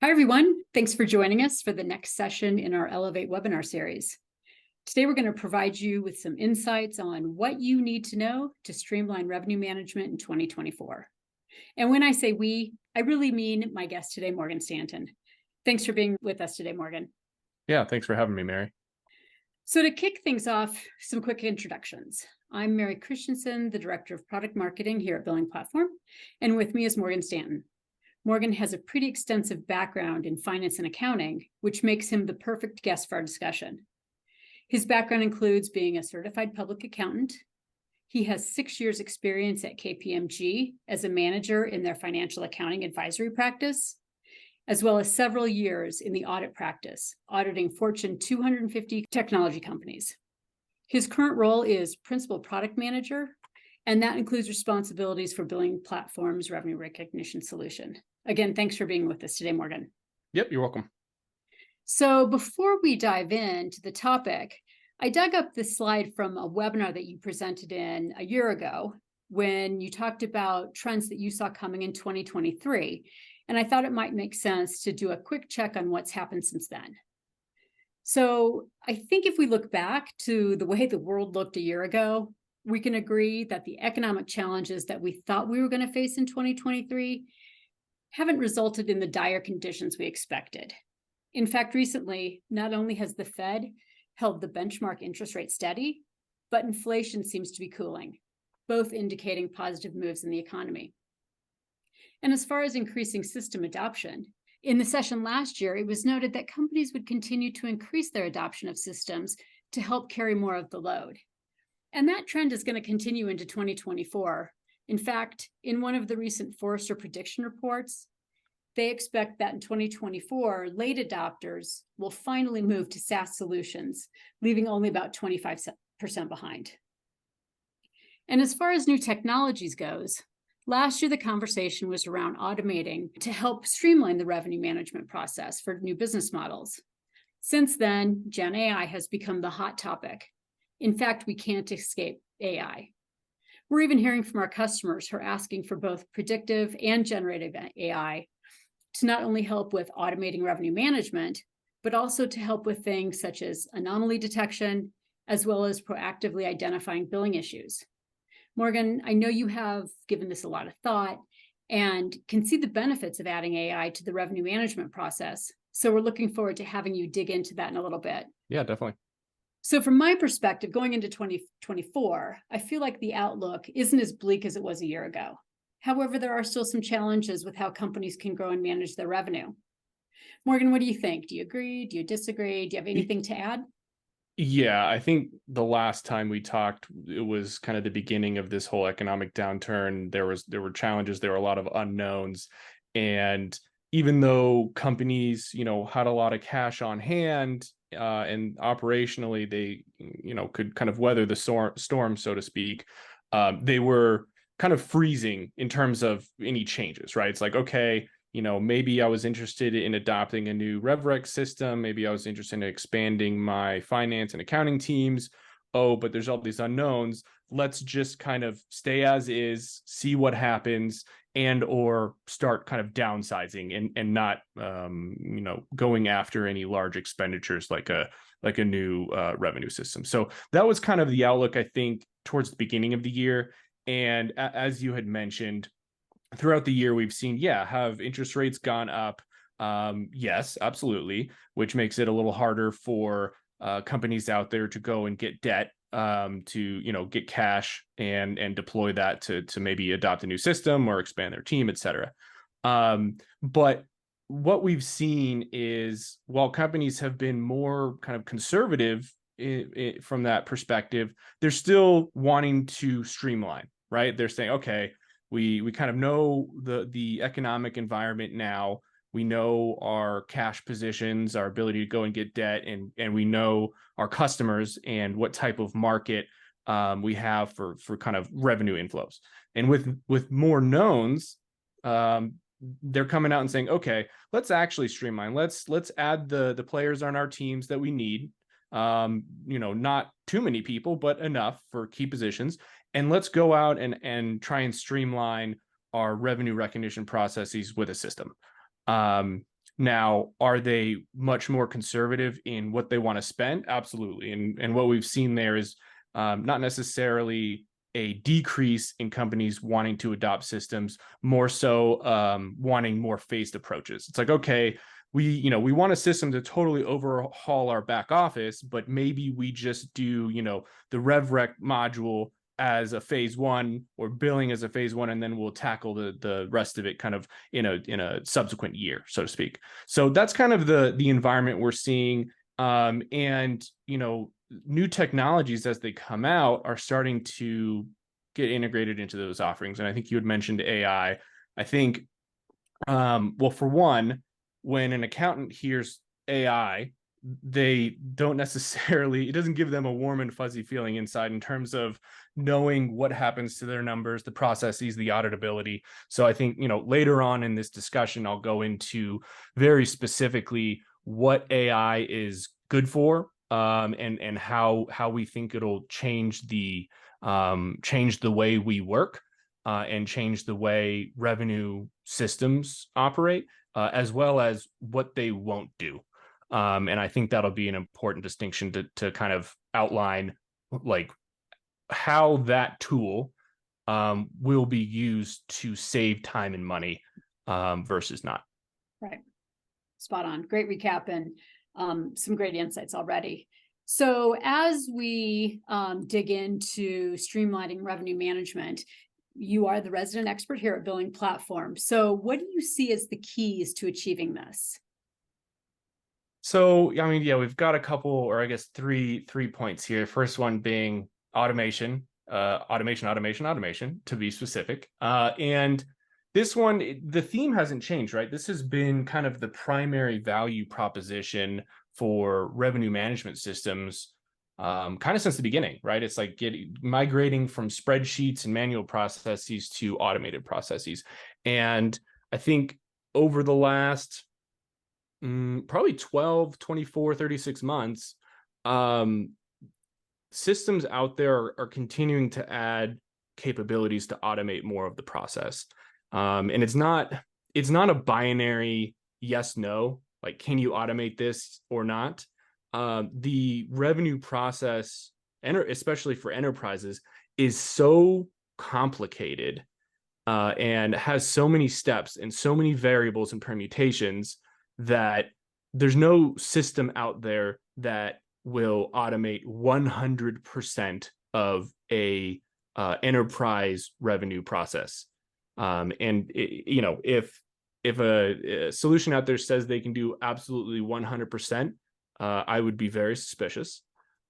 Hi, everyone. Thanks for joining us for the next session in our Elevate webinar series. Today, we're going to provide you with some insights on what you need to know to streamline revenue management in 2024. And when I say we, I really mean my guest today, Morgan Stanton. Thanks for being with us today, Morgan. Yeah, thanks for having me, Mary. So to kick things off, some quick introductions. I'm Mary Christensen, the Director of Product Marketing here at BillingPlatform, and with me is Morgan Stanton. Morgan has a pretty extensive background in finance and accounting, which makes him the perfect guest for our discussion. His background includes being a certified public accountant. He has 6 years' experience at KPMG as a manager in their financial accounting advisory practice, as well as several years in the audit practice, auditing Fortune 250 technology companies. His current role is Principal Product Manager, and that includes responsibilities for BillingPlatforms' revenue recognition solution. Again, thanks for being with us today, Morgan. Yep, you're welcome. So before we dive into the topic, I dug up this slide from a webinar that you presented in a year ago when you talked about trends that you saw coming in 2023. And I thought it might make sense to do a quick check on what's happened since then. So I think if we look back to the way the world looked a year ago, we can agree that the economic challenges that we thought we were going to face in 2023 haven't resulted in the dire conditions we expected. In fact, recently, not only has the Fed held the benchmark interest rate steady, but inflation seems to be cooling, both indicating positive moves in the economy. And as far as increasing system adoption, in the session last year, it was noted that companies would continue to increase their adoption of systems to help carry more of the load. And that trend is going to continue into 2024. In fact, in one of the recent Forrester prediction reports, they expect that in 2024, late adopters will finally move to SaaS solutions, leaving only about 25% behind. And as far as new technologies goes, last year the conversation was around automating to help streamline the revenue management process for new business models. Since then, Gen AI has become the hot topic. In fact, we can't escape AI. We're even hearing from our customers who are asking for both predictive and generative AI to not only help with automating revenue management, but also to help with things such as anomaly detection, as well as proactively identifying billing issues. Morgan, I know you have given this a lot of thought and can see the benefits of adding AI to the revenue management process. So we're looking forward to having you dig into that in a little bit. Yeah, definitely. So from my perspective, going into 2024, I feel like the outlook isn't as bleak as it was a year ago. However, there are still some challenges with how companies can grow and manage their revenue. Morgan, what do you think? Do you agree? Do you disagree? Do you have anything to add? Yeah, I think the last time we talked, it was kind of the beginning of this whole economic downturn. There were challenges, there were a lot of unknowns. And even though companies, had a lot of cash on hand, and operationally they, could kind of weather the storm, so to speak, they were kind of freezing in terms of any changes, right? It's like, okay, maybe I was interested in adopting a new RevRec system. Maybe I was interested in expanding my finance and accounting teams. Oh, but there's all these unknowns. Let's just kind of stay as is, see what happens, and or start kind of downsizing and not, going after any large expenditures like a new revenue system. So that was kind of the outlook, I think, towards the beginning of the year. And as you had mentioned, throughout the year, we've seen, have interest rates gone up? Yes, absolutely, which makes it a little harder for companies out there to go and get debt, to get cash and deploy that to maybe adopt a new system or expand their team, et cetera. But what we've seen is, while companies have been more kind of conservative from that perspective, they're still wanting to streamline, right? They're saying, okay, we kind of know the economic environment now. We know our cash positions, our ability to go and get debt, and we know our customers and what type of market we have for kind of revenue inflows. And with more knowns, they're coming out and saying, okay, let's actually streamline. Let's add the players on our teams that we need. Not too many people, but enough for key positions. And let's go out and try and streamline our revenue recognition processes with a system. Now, are they much more conservative in what they want to spend? Absolutely. And what we've seen there is not necessarily a decrease in companies wanting to adopt systems, more so wanting more phased approaches. It's like, okay, we want a system to totally overhaul our back office, but maybe we just do, the RevRec module as a phase one, or billing as a phase one, and then we'll tackle the rest of it kind of in a subsequent year, so to speak. So that's kind of the environment we're seeing. And new technologies as they come out are starting to get integrated into those offerings. And I think you had mentioned AI. I think, well, for one, when an accountant hears AI, they don't necessarily, it doesn't give them a warm and fuzzy feeling inside in terms of knowing what happens to their numbers, the processes, the auditability. So I think, later on in this discussion, I'll go into very specifically what AI is good for, and how we think it'll change the way we work, and change the way revenue systems operate, as well as what they won't do. And I think that'll be an important distinction to kind of outline, like, how that tool will be used to save time and money, versus not. Right. Spot on. Great recap and some great insights already. So as we dig into streamlining revenue management, you are the resident expert here at BillingPlatforms. So what do you see as the keys to achieving this? So, I mean, yeah, we've got a couple, or I guess three points here. First one being automation, automation, to be specific. And this one, the theme hasn't changed, right? This has been kind of the primary value proposition for revenue management systems, kind of since the beginning, right? It's like migrating from spreadsheets and manual processes to automated processes. And I think over the last probably 12, 24, 36 months, systems out there are continuing to add capabilities to automate more of the process. And it's not a binary yes, no, like, can you automate this or not? The revenue process, especially for enterprises, is so complicated, and has so many steps and so many variables and permutations that there's no system out there that will automate 100% of a enterprise revenue process. And if a solution out there says they can do absolutely 100%, I would be very suspicious.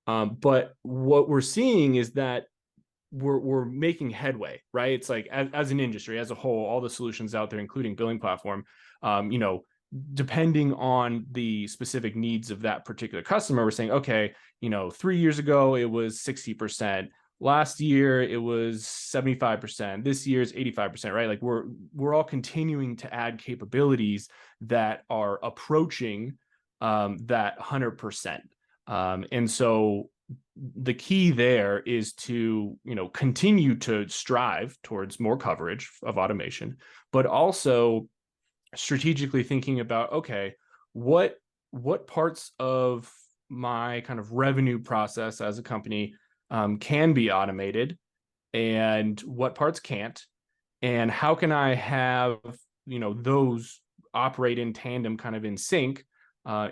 But what we're seeing is that we're making headway, right? It's like, as an industry as a whole, all the solutions out there, including Billing Platform, depending on the specific needs of that particular customer, we're saying, okay, 3 years ago it was 60%. Last year it was 75%. This year's 85%, right? Like, we're all continuing to add capabilities that are approaching that 100%. And so the key there is to, continue to strive towards more coverage of automation, but also strategically thinking about, okay, what parts of my kind of revenue process as a company can be automated, and what parts can't, and how can I have those operate in tandem, kind of in sync,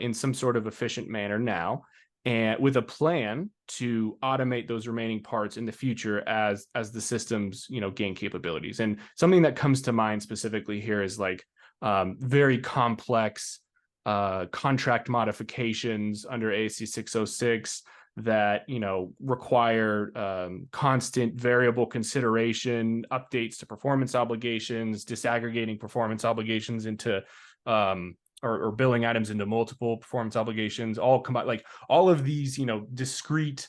in some sort of efficient manner now, and with a plan to automate those remaining parts in the future as the systems gain capabilities. And something that comes to mind specifically here is like very complex contract modifications under ASC 606 that require constant variable consideration, updates to performance obligations, disaggregating performance obligations into or billing items into multiple performance obligations, all combined, like all of these discrete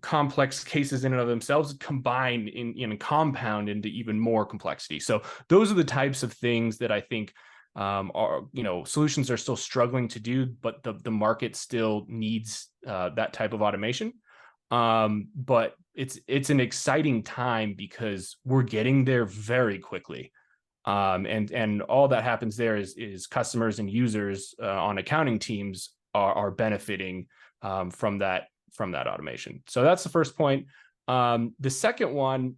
complex cases in and of themselves combine in compound into even more complexity. So those are the types of things that I think are solutions are still struggling to do, but the market still needs that type of automation. But it's an exciting time because we're getting there very quickly. And all that happens there is customers and users on accounting teams are benefiting from that automation. So that's the first point. The second one,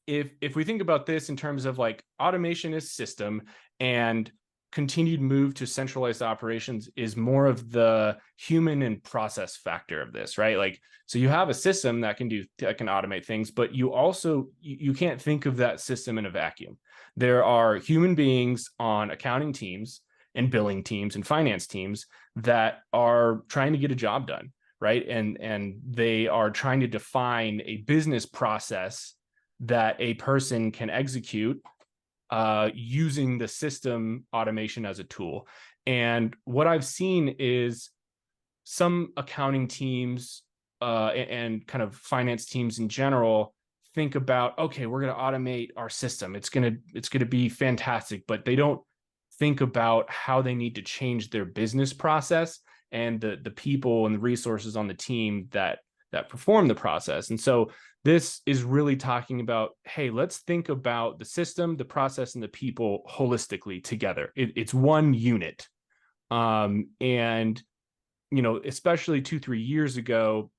if we think about this in terms of like automation is system, and continued move to centralized operations is more of the human and process factor of this, right? Like, so you have a system that can automate things, but you can't think of that system in a vacuum. There are human beings on accounting teams and billing teams and finance teams that are trying to get a job done, right? And they are trying to define a business process that a person can execute using the system automation as a tool. And what I've seen is some accounting teams and kind of finance teams in general think about, okay, we're going to automate our system. It's going to be fantastic, but they don't think about how they need to change their business process and the people and the resources on the team that perform the process. And so this is really talking about, hey, let's think about the system, the process, and the people holistically together. It's one unit. And, especially 2-3 years ago,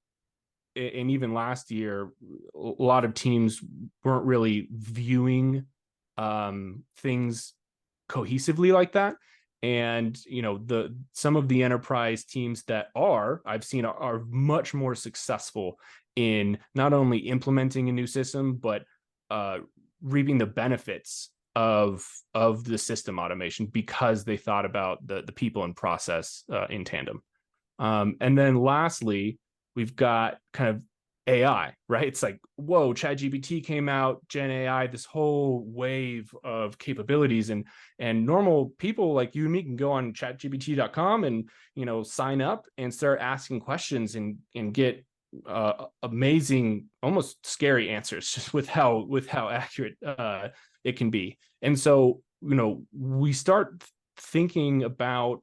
and even last year, a lot of teams weren't really viewing things cohesively like that. And some of the enterprise teams that I've seen are much more successful in not only implementing a new system, but reaping the benefits of the system automation because they thought about the people and process in tandem. And then lastly, we've got kind of AI, right? It's like, whoa, ChatGPT came out, Gen AI, this whole wave of capabilities, and normal people like you and me can go on chatgpt.com and sign up and start asking questions and get amazing, almost scary answers just with how accurate it can be. And so we start thinking about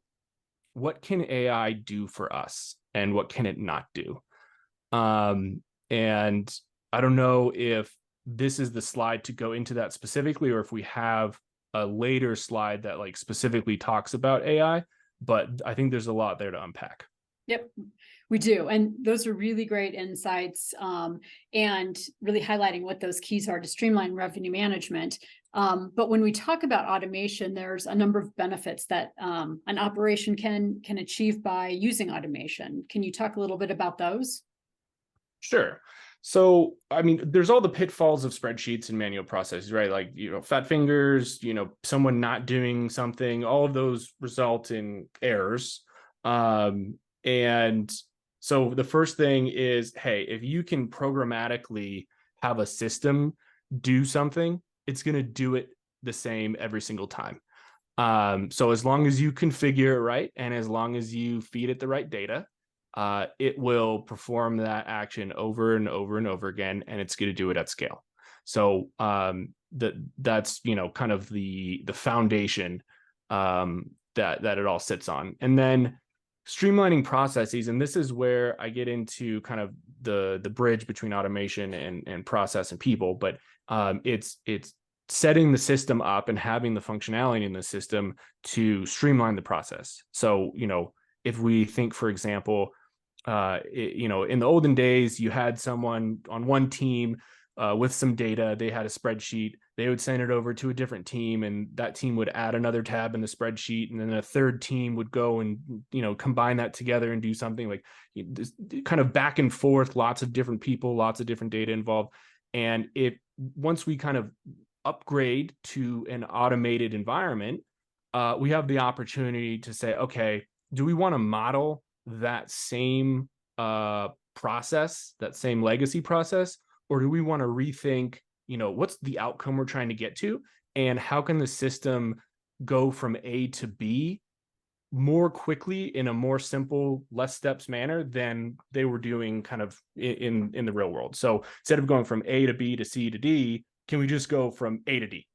what can AI do for us and what can it not do. And I don't know if this is the slide to go into that specifically, or if we have a later slide that like specifically talks about AI, but I think there's a lot there to unpack. Yep, we do. And those are really great insights and really highlighting what those keys are to streamline revenue management. But when we talk about automation, there's a number of benefits that an operation can achieve by using automation. Can you talk a little bit about those? Sure. So, I mean, there's all the pitfalls of spreadsheets and manual processes, right? Like, fat fingers, someone not doing something, all of those result in errors. And so the first thing is, hey, if you can programmatically have a system do something, it's going to do it the same every single time. So as long as you configure it right, and as long as you feed it the right data, it will perform that action over and over and over again, and it's going to do it at scale. So that's kind of the foundation that it all sits on. And then streamlining processes, and this is where I get into kind of the bridge between automation and process and people, but it's setting the system up and having the functionality in the system to streamline the process. So if we think, for example, in the olden days, you had someone on one team with some data, they had a spreadsheet, they would send it over to a different team, and that team would add another tab in the spreadsheet, and then a third team would go and combine that together and do something like this, kind of back and forth, lots of different people, lots of different data involved. And once we kind of upgrade to an automated environment, we have the opportunity to say, okay, do we want to model that same process, that same legacy process, or do we want to rethink, what's the outcome we're trying to get to, and how can the system go from A to B more quickly in a more simple, less steps manner than they were doing kind of in the real world. So instead of going from A to B to C to D, can we just go from A to D?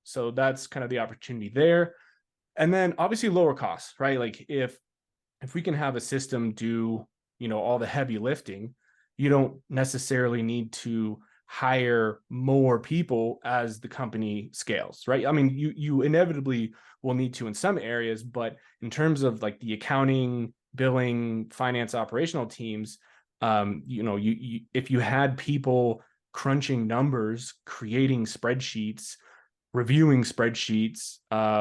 So that's kind of the opportunity there. And then obviously lower costs, right? Like if we can have a system do, all the heavy lifting, you don't necessarily need to hire more people as the company scales, right? I mean, you inevitably will need to in some areas, but in terms of like the accounting, billing, finance, operational teams, you if you had people crunching numbers, creating spreadsheets, reviewing spreadsheets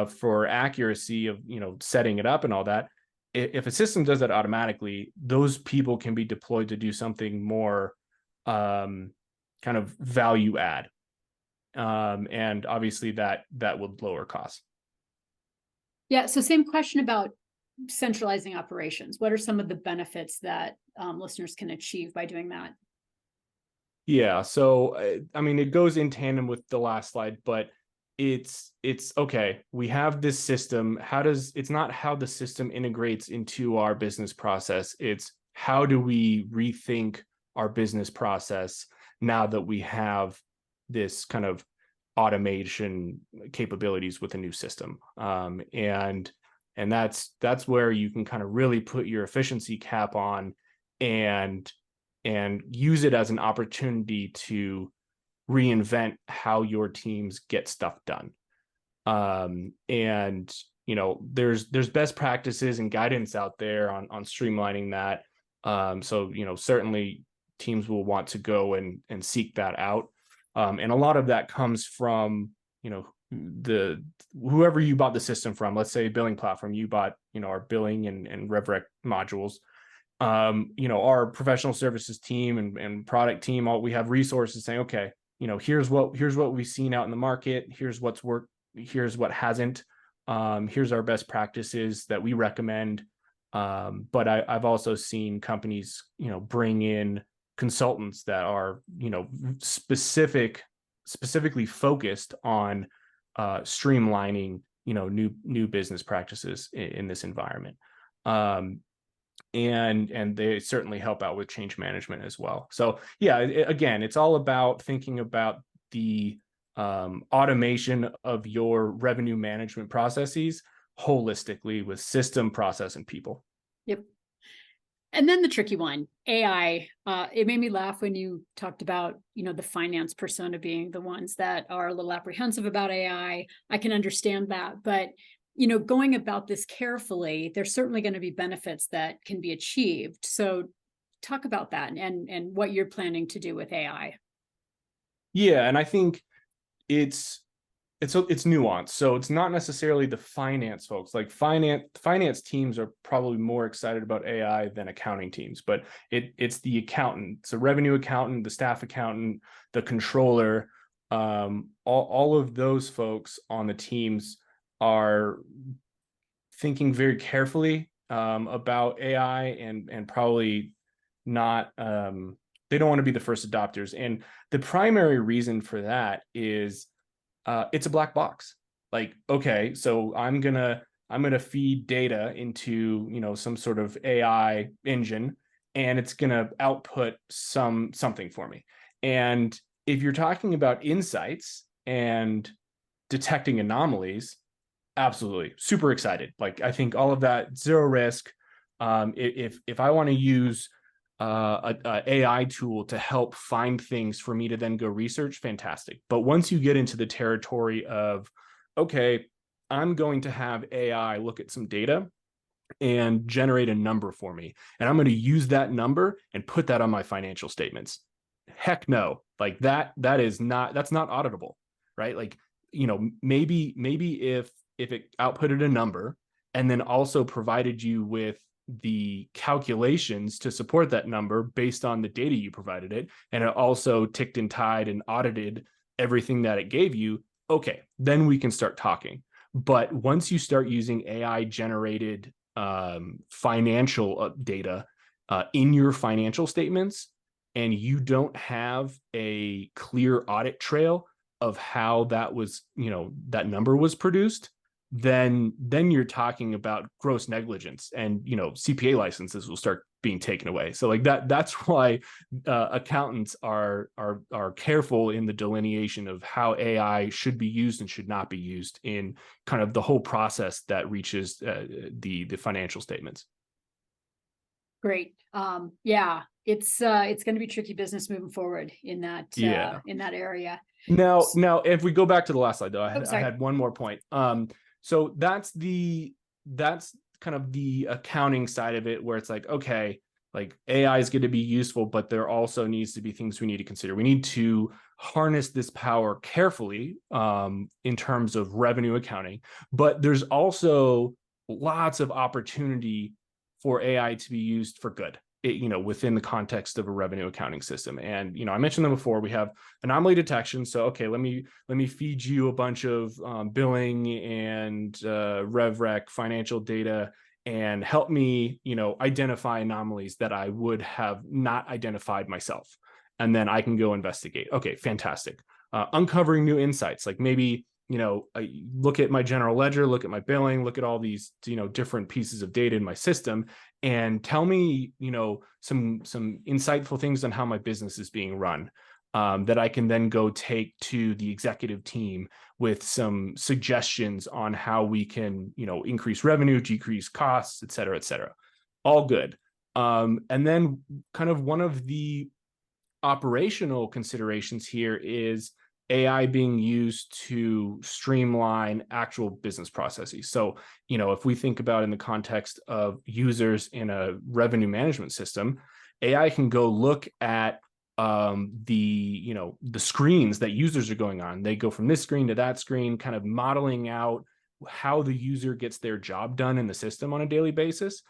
for accuracy of setting it up and all that, if a system does that automatically, those people can be deployed to do something more kind of value add, and obviously that would lower costs. Yeah, so same question about centralizing operations. What are some of the benefits that listeners can achieve by doing that? Yeah, so I mean, it goes in tandem with the last slide, but it's okay. We have this system. It's not how the system integrates into our business process. It's how do we rethink our business process now that we have this kind of automation capabilities with a new system. And that's where you can kind of really put your efficiency cap on and use it as an opportunity to reinvent how your teams get stuff done. And there's best practices and guidance out there on streamlining that. So certainly teams will want to go and seek that out. And a lot of that comes from the whoever you bought the system from. Let's say billing platform, you bought our billing and RevRec modules. Our professional services team and product team, we have resources saying, okay, here's what we've seen out in the market, here's what's worked, here's what hasn't, here's our best practices that we recommend. But I've also seen companies bring in consultants that are specifically focused on streamlining new business practices in this environment. And they certainly help out with change management as well. So yeah, again, it's all about thinking about the automation of your revenue management processes holistically with system, process, and people. Yep. And then the tricky one, AI. It made me laugh when you talked about, the finance persona being the ones that are a little apprehensive about AI. I can understand that, but going about this carefully, there's certainly going to be benefits that can be achieved. So talk about that and what you're planning to do with AI. Yeah, and I think it's nuanced. So it's not necessarily the finance folks. Like finance teams are probably more excited about AI than accounting teams, but it's the accountant, it's a revenue accountant, the staff accountant, the controller, all of those folks on the teams are thinking very carefully about AI and probably not, they don't want to be the first adopters. And the primary reason for that is it's a black box. Like, okay, so I'm gonna feed data into some sort of AI engine, and it's gonna output something for me. And if you're talking about insights and detecting anomalies, absolutely super excited. Like, I think all of that, zero risk. If I want to use a AI tool to help find things for me to then go research, fantastic. But once you get into the territory of, okay, I'm going to have AI look at some data and generate a number for me, and I'm going to use that number and put that on my financial statements. Heck no. Like that's not auditable, right? Like, maybe if it outputted a number and then also provided you with the calculations to support that number based on the data you provided it, and it also ticked and tied and audited everything that it gave you, okay, then we can start talking. But once you start using AI generated financial data in your financial statements, and you don't have a clear audit trail of how that was, that number was produced, then you're talking about gross negligence, and CPA licenses will start being taken away. So like that's why accountants are careful in the delineation of how AI should be used and should not be used in kind of the whole process that reaches the financial statements. Great. Yeah, it's going to be tricky business moving forward Yeah. in that area. Now, if we go back to the last slide, though, I Sorry. had one more point. So that's kind of the accounting side of it, where it's like, okay, like AI is going to be useful, but there also needs to be things we need to consider. We need to harness this power carefully, in terms of revenue accounting, but there's also lots of opportunity for AI to be used for good. Within the context of a revenue accounting system. And I mentioned them before. We have anomaly detection. So okay, let me feed you a bunch of billing and rev rec financial data, and help me identify anomalies that I would have not identified myself, and then I can go investigate. Okay, fantastic. Uncovering new insights, like maybe I look at my general ledger, look at my billing, look at all these different pieces of data in my system, and tell me some insightful things on how my business is being run, that I can then go take to the executive team with some suggestions on how we can increase revenue, decrease costs, et cetera, et cetera. All good. And then kind of one of the operational considerations here is AI being used to streamline actual business processes. So, if we think about in the context of users in a revenue management system, AI can go look at the screens that users are going on. They go from this screen to that screen, kind of modeling out how the user gets their job done in the system on a daily basis,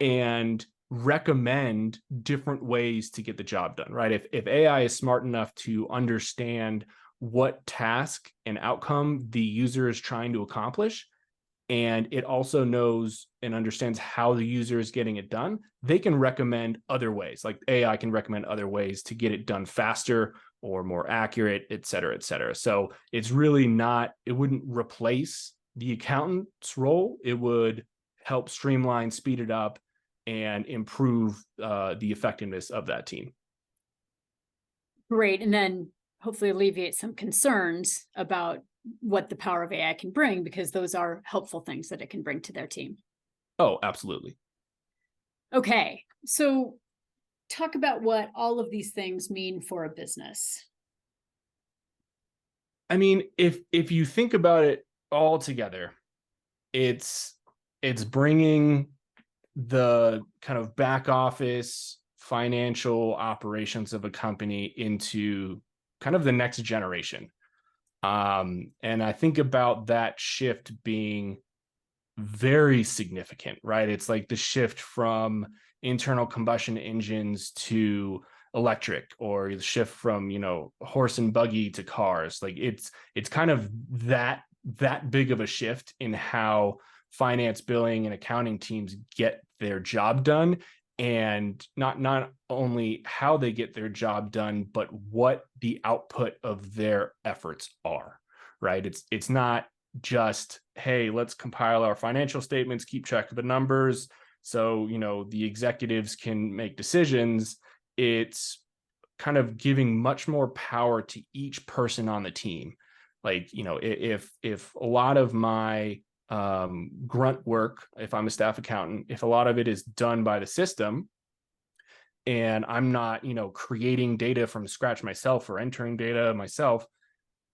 and recommend different ways to get the job done, right? If AI is smart enough to understand what task and outcome the user is trying to accomplish, and it also knows and understands how the user is getting it done, they can recommend other ways. Like AI can recommend other ways to get it done faster or more accurate, et cetera, et cetera. So it's really not, it wouldn't replace the accountant's role. It would help streamline, speed it up, and improve the effectiveness of that team. Great. And then hopefully alleviate some concerns about what the power of AI can bring, because those are helpful things that it can bring to their team. Oh, absolutely. Okay. So talk about what all of these things mean for a business. I mean, if you think about it all together, it's bringing the kind of back office financial operations of a company into kind of the next generation. And I think about that shift being very significant, right? It's like the shift from internal combustion engines to electric, or the shift from horse and buggy to cars. Like it's kind of that big of a shift in how finance, billing, and accounting teams get their job done, and not only how they get their job done, but what the output of their efforts are, right? It's not just, hey, let's compile our financial statements, keep track of the numbers, so the executives can make decisions. It's kind of giving much more power to each person on the team. Like if a lot of my grunt work, if I'm a staff accountant, if a lot of it is done by the system, and I'm not creating data from scratch myself or entering data myself,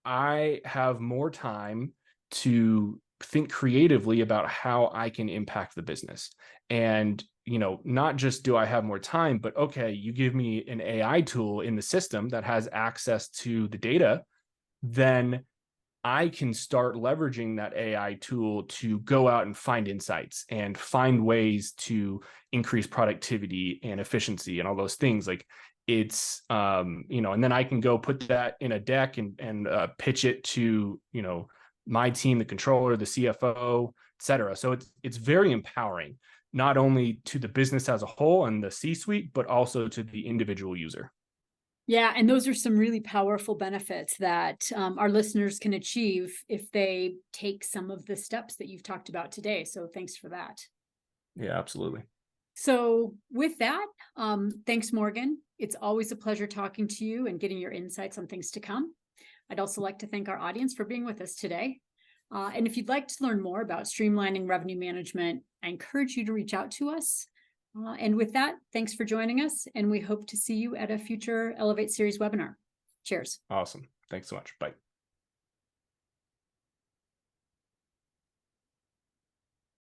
I have more time to think creatively about how I can impact the business. And not just do I have more time, but okay, you give me an AI tool in the system that has access to the data, then I can start leveraging that AI tool to go out and find insights and find ways to increase productivity and efficiency and all those things. Like it's, and then I can go put that in a deck and pitch it to, my team, the controller, the CFO, et cetera. So it's very empowering, not only to the business as a whole and the C-suite, but also to the individual user. Yeah, and those are some really powerful benefits that our listeners can achieve if they take some of the steps that you've talked about today. So thanks for that. Yeah, absolutely. So with that, thanks, Morgan. It's always a pleasure talking to you and getting your insights on things to come. I'd also like to thank our audience for being with us today. And if you'd like to learn more about streamlining revenue management, I encourage you to reach out to us. And with that, thanks for joining us, and we hope to see you at a future Elevate Series webinar. Cheers. Awesome. Thanks so much. Bye.